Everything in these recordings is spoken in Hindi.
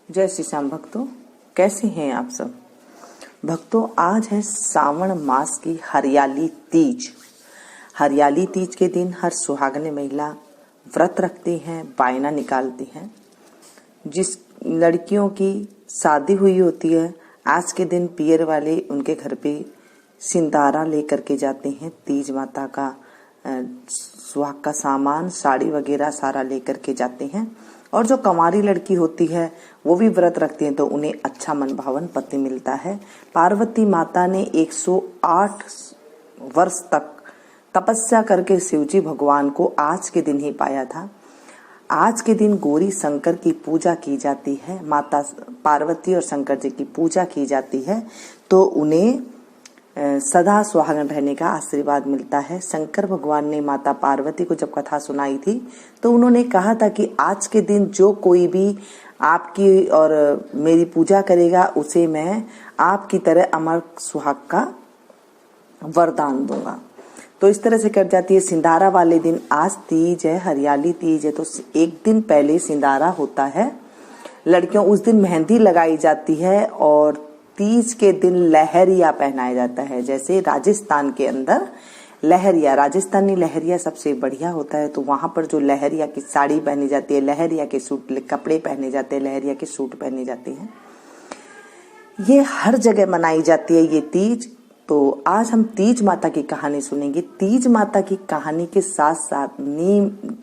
जय श्री श्याम भक्तों, कैसे हैं आप सब भक्तों। आज है सावन मास की हरियाली तीज। हरियाली तीज के दिन हर सुहागने महिला व्रत रखती हैं, बायना निकालती हैं। जिस लड़कियों की शादी हुई होती है, आज के दिन पियर वाले उनके घर पे सिंदारा लेकर के जाते हैं। तीज माता का सुहाग का सामान, साड़ी वगैरह सारा लेकर के जाते हैं। और जो कंवारी लड़की होती है वो भी व्रत रखती है, तो उन्हें अच्छा मन भावन पति मिलता है। पार्वती माता ने 108 वर्ष तक तपस्या करके शिवजी भगवान को आज के दिन ही पाया था। आज के दिन गौरी शंकर की पूजा की जाती है, माता पार्वती और शंकर जी की पूजा की जाती है, तो उन्हें सदा सुहागन रहने का आशीर्वाद मिलता है। शंकर भगवान ने माता पार्वती को जब कथा सुनाई थी तो उन्होंने कहा था कि आज के दिन जो कोई भी आपकी और मेरी पूजा करेगा उसे मैं आपकी तरह अमर सुहाग का वरदान दूंगा। तो इस तरह से कर जाती है। सिंदारा वाले दिन, आज तीज है, हरियाली तीज है, तो एक दिन पहले सिंदारा होता है। लड़कियों उस दिन मेहंदी लगाई जाती है और तीज के दिन लहरिया पहनाया जाता है। जैसे राजस्थान के अंदर लहरिया, राजस्थानी लहरिया सबसे बढ़िया होता है, तो वहां पर जो लहरिया की साड़ी पहनी जाती है, लहरिया के सूट कपड़े पहने जाते हैं, लहरिया के सूट पहने जाते हैं। ये हर जगह मनाई जाती है ये तीज। तो आज हम तीज माता की कहानी सुनेंगे। तीज माता की कहानी के साथ साथ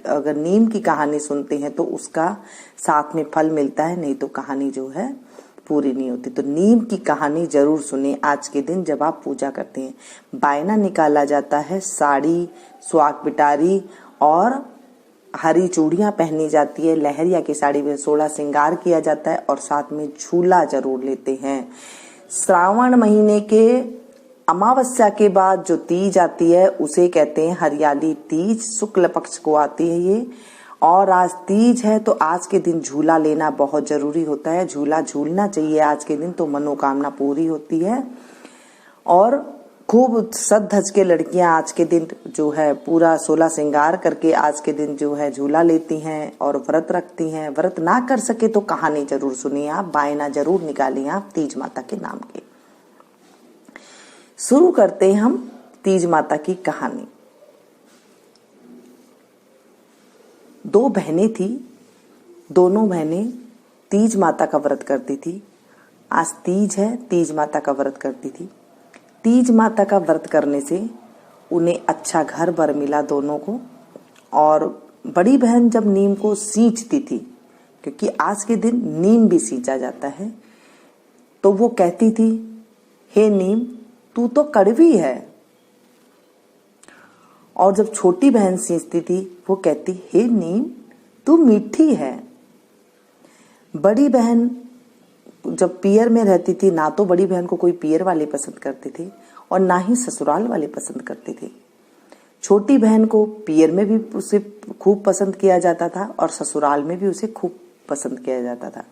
अगर नीम की कहानी सुनते हैं तो उसका साथ में फल मिलता है, नहीं तो कहानी जो है पूरी नहीं होती। तो नीम की कहानी जरूर सुने आज के दिन जब आप पूजा करते हैं। बायना निकाला जाता है, साड़ी, स्वाग पिटारी और हरी चूड़ियां पहनी जाती है। लहरिया की साड़ी में 16 श्रृंगार किया जाता है और साथ में झूला जरूर लेते हैं। श्रावण महीने के अमावस्या के बाद जो तीज आती है उसे कहते हैं हरियाली तीज। शुक्ल पक्ष को आती है ये, और आज तीज है तो आज के दिन झूला लेना बहुत जरूरी होता है। झूला झूलना चाहिए आज के दिन, तो मनोकामना पूरी होती है। और खूब सज धज के लड़कियां आज के दिन जो है पूरा 16 श्रृंगार करके आज के दिन जो है झूला लेती हैं और व्रत रखती हैं। व्रत ना कर सके तो कहानी जरूर सुनिए आप, बायना जरूर निकालिए आप तीज माता के नाम के। शुरू करते हैं हम तीज माता की कहानी। दो बहनें थी, दोनों बहनें तीज माता का व्रत करती थी। आज तीज है, तीज माता का व्रत करती थी। तीज माता का व्रत करने से उन्हें अच्छा घर बर मिला दोनों को। और बड़ी बहन जब नीम को सींचती थी, क्योंकि आज के दिन नीम भी सींचा जाता है, तो वो कहती थी, हे नीम तू तो कड़वी है। और जब छोटी बहन सींचती थी वो कहती, हे नीम तू मीठी है। बड़ी बहन जब पियर में रहती थी, ना तो बड़ी बहन को कोई पियर वाले पसंद करते थे और ना ही ससुराल वाले पसंद करते थे। छोटी बहन को पियर में भी उसे खूब पसंद किया जाता था और ससुराल में भी उसे खूब पसंद किया जाता था।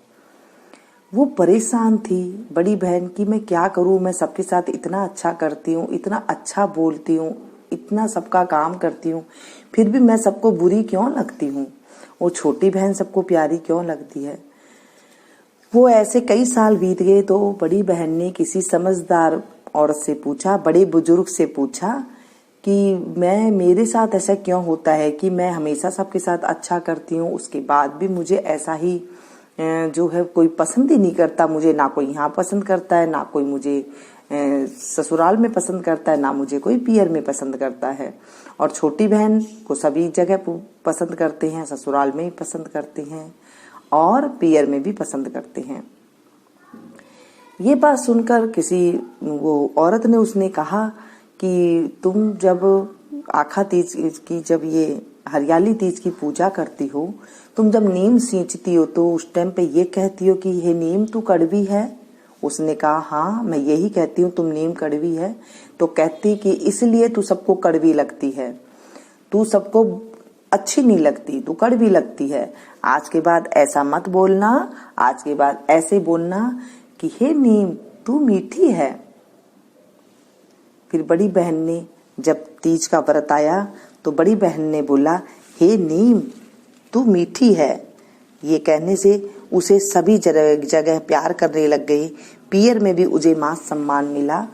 वो परेशान थी बड़ी बहन की, मैं क्या करूं, मैं सबके साथ इतना अच्छा करती हूँ, इतना अच्छा बोलती हूँ, इतना सबका काम करती हूँ, फिर भी मैं सबको बुरी क्यों लगती हूँ। वो छोटी बहन सबको प्यारी क्यों लगती है। वो ऐसे कई साल बीत गए तो बड़ी बहन ने किसी समझदार औरत से पूछा, बड़े बुजुर्ग से पूछा कि मेरे साथ ऐसा क्यों होता है कि मैं हमेशा सबके साथ अच्छा करती हूँ, उसके बाद भी मुझे ऐसा ही जो है कोई पसंद ही नहीं करता। मुझे ना कोई यहाँ पसंद करता है, ना कोई मुझे ससुराल में पसंद करता है, ना मुझे कोई पियर में पसंद करता है। और छोटी बहन को सभी जगह पसंद करते हैं, ससुराल में भी पसंद करते हैं और पियर में भी पसंद करते हैं। ये बात सुनकर किसी वो औरत ने उसने कहा कि तुम जब आखा तीज की, जब ये हरियाली तीज की पूजा करती हो, तुम जब नीम सींचती हो तो उस टाइम पे ये कहती हो कि हे नीम तू कड़वी है। उसने कहा, हाँ मैं यही कहती हूँ, तुम नीम कड़वी है। तो कहती कि इसलिए तू सबको कड़वी लगती है, तू सबको अच्छी नहीं लगती, तू कड़वी लगती है। आज के बाद ऐसा मत बोलना, आज के बाद ऐसे बोलना कि हे नीम तू मीठी है। फिर बड़ी बहन ने जब तीज का व्रत आया तो बड़ी बहन ने बोला, हे नीम तू मीठी है। ये कहने से उसे सभी जगह प्यार करने लग गई। पियर में भी उसे मान सम्मान मिला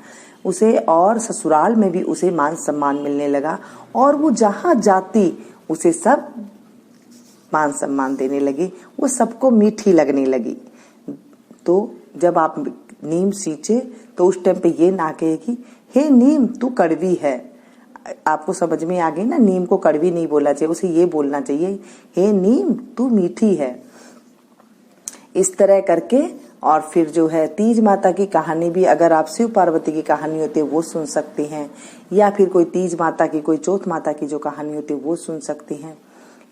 उसे, और ससुराल में भी उसे मान सम्मान मिलने लगा, और वो जहां जाती उसे सब मान सम्मान देने लगी, वो सबको मीठी लगने लगी। तो जब आप नीम सींचे तो उस टाइम पे ये ना कहे कि हे नीम तू कड़वी है। आपको समझ में आ गई ना, नीम को कड़वी नहीं बोलना चाहिए, उसे ये बोलना चाहिए हे नीम तू मीठी है। इस तरह करके, और फिर जो है तीज माता की कहानी भी, अगर आप शिव पार्वती की कहानी होती है वो सुन सकते हैं, या फिर कोई तीज माता की, कोई चौथ माता की जो कहानी होती है वो सुन सकते हैं,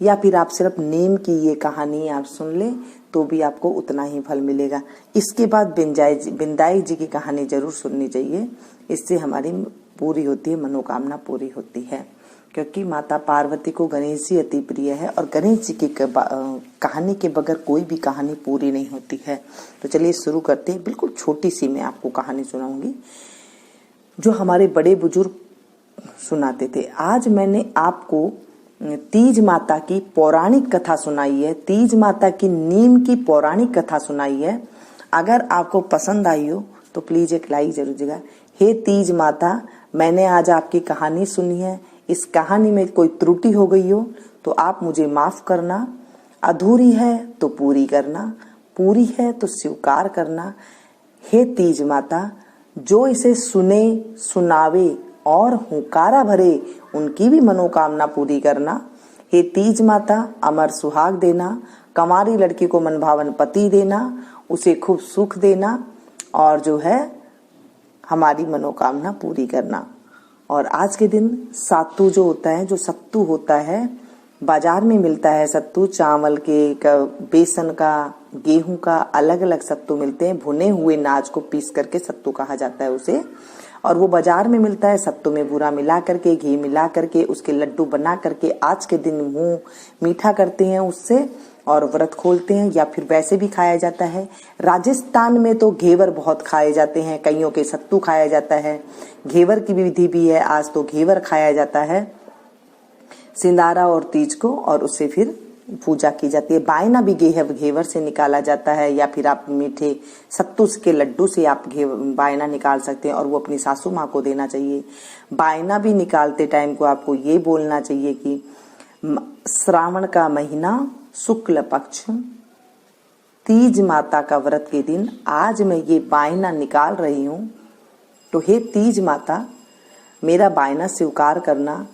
या फिर आप सिर्फ नीम की ये कहानी आप सुन लें तो भी आपको उतना ही फल मिलेगा। इसके बाद बिंदाई जी की कहानी जरूर सुननी चाहिए, इससे हमारी पूरी होती है, मनोकामना पूरी होती है, क्योंकि माता पार्वती को गणेश जी अति प्रिय है, और गणेश जी की कहानी के बगैर कोई भी कहानी पूरी नहीं होती है। तो चलिए शुरू करते हैं। बिल्कुल छोटी सी मैं आपको कहानी सुनाऊंगी जो हमारे बड़े बुजुर्ग सुनाते थे। आज मैंने आपको तीज माता की पौराणिक कथा सुनाई है, तीज माता की नीम की पौराणिक कथा सुनाई है। अगर आपको पसंद आई हो तो प्लीज एक लाइक जरूर दीजिएगा। हे तीज माता, मैंने आज आपकी कहानी सुनी है, इस कहानी में कोई त्रुटि हो गई हो तो आप मुझे माफ करना, अधूरी है तो पूरी करना, पूरी है तो स्वीकार करना। हे तीज माता, जो इसे सुने सुनावे और हुंकारा भरे उनकी भी मनोकामना पूरी करना। हे तीज माता, अमर सुहाग देना, कमारी लड़की को मनभावन पति देना, उसे खूब सुख देना, और जो है हमारी मनोकामना पूरी करना। और आज के दिन सातू जो होता है, जो सत्तू होता है, बाजार में मिलता है सत्तू, चावल के बेसन का, गेहूं का, अलग अलग सत्तू मिलते हैं। भुने हुए नाज को पीस करके सत्तू कहा जाता है उसे, और वो बाजार में मिलता है। सत्तू में बूरा मिला करके, घी मिला करके, उसके लड्डू बना करके आज के दिन मुंह मीठा करते हैं उससे, और व्रत खोलते हैं, या फिर वैसे भी खाया जाता है। राजस्थान में तो घेवर बहुत खाए जाते हैं, कईयों के सत्तू खाया जाता है, घेवर की विधि भी है, आज तो घेवर खाया जाता है सिंदारा और तीज को, और उससे फिर पूजा की जाती है। बायना भी घेवर से निकाला जाता है, या फिर आप मीठे सत्तू के लड्डू से आप बायना निकाल सकते हैं, और वो अपनी सासू माँ को देना चाहिए। बायना भी निकालते टाइम को आपको ये बोलना चाहिए कि श्रावण का महीना शुक्ल पक्ष तीज माता का व्रत के दिन आज मैं ये बायना निकाल रही हूँ, तो हे तीज माता मेरा बायना स्वीकार करना,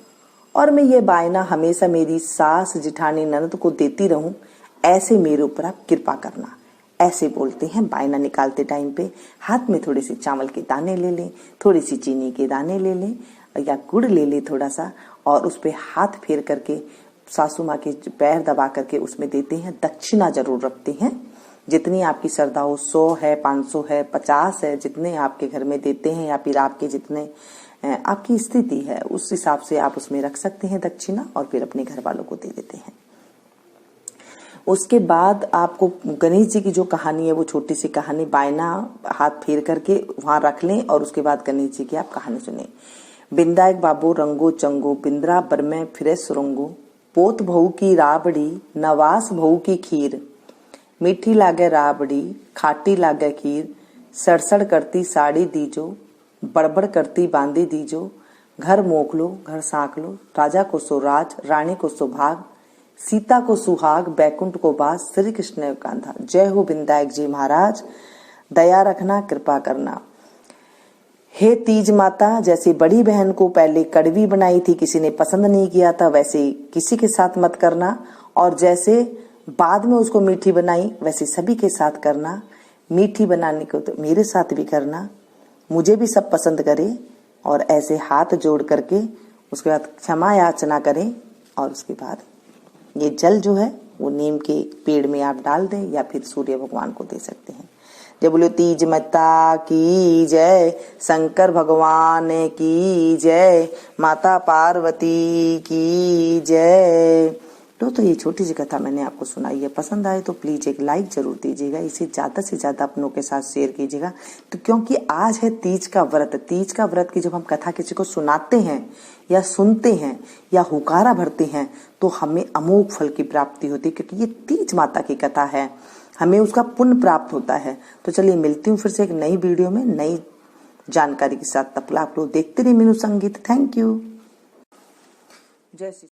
और मैं ये बायना हमेशा मेरी सास जिठानी ननद को देती रहूं, ऐसे मेरे ऊपर आप कृपा करना। ऐसे बोलते हैं बायना निकालते टाइम पे। हाथ में थोड़े से चावल के दाने ले लें, थोड़ी सी चीनी के दाने ले लें, या गुड़ ले लें थोड़ा सा, और उस पे हाथ फेर करके सासू माँ के पैर दबा करके उसमें देते हैं। दक्षिणा जरूर रखते हैं, जितनी आपकी श्रद्धा हो, 100 है, 500 है, 50 है, जितने आपके घर में देते हैं, या फिर आपके जितने आपकी स्थिति है उस हिसाब से आप उसमें रख सकते हैं दक्षिणा, और फिर अपने घर वालों को दे देते हैं। उसके बाद आपको गणेश जी की जो कहानी है, वो छोटी सी कहानी, बायना हाथ फेर करके वहां रख लें, और उसके बाद गणेश जी की आप कहानी सुने। बिंदा एक बाबू रंगो चंगो, बिंद्रा बर में फिरे सुरंगो, पोत बहू की राबड़ी, नवास बहू की खीर, मीठी लागे राबड़ी, खाटी लागे खीर, सड़सड़ करती साड़ी दीजो, बड़बड़ करती बांदी दीजो, घर मोक लो घर साक लो, राजा को सो राज, रानी को सुभाग, सीता को सुहाग, बैकुंठ को बास, श्री कृष्ण कांधा। जय हो विनायक जी महाराज, दया रखना, कृपा करना। हे तीज माता, जैसे बड़ी बहन को पहले कड़वी बनाई थी, किसी ने पसंद नहीं किया था, वैसे किसी के साथ मत करना, और जैसे बाद में उसको मीठी बनाई वैसे सभी के साथ करना। मीठी बनाने को तो मेरे साथ भी करना, मुझे भी सब पसंद करे, और ऐसे हाथ जोड़ करके उसके बाद क्षमा याचना करें, और उसके बाद ये जल जो है वो नीम के पेड़ में आप डाल दें, या फिर सूर्य भगवान को दे सकते हैं। जय बोलो तीज माता की जय, शंकर भगवान की जय, माता पार्वती की जय। तो ये छोटी सी कथा मैंने आपको सुनाई है, पसंद आए तो प्लीज एक लाइक जरूर दीजिएगा, इसे ज्यादा से ज्यादा अपनों के साथ शेयर कीजिएगा। तो क्योंकि आज है तीज का व्रत, तीज का व्रत की जब हम कथा किसी को सुनाते हैं या सुनते हैं या हुकारा भरते हैं तो हमें अमोघ फल की प्राप्ति होती है, क्योंकि ये तीज माता की कथा है। हमें उसका पुण्य प्राप्त होता है। तो चलिए मिलती हूँ फिर से एक नई वीडियो में नई जानकारी के साथ। तब तक आप लोग देखते रहिए मीनू संगीत। Thank you. जय श्री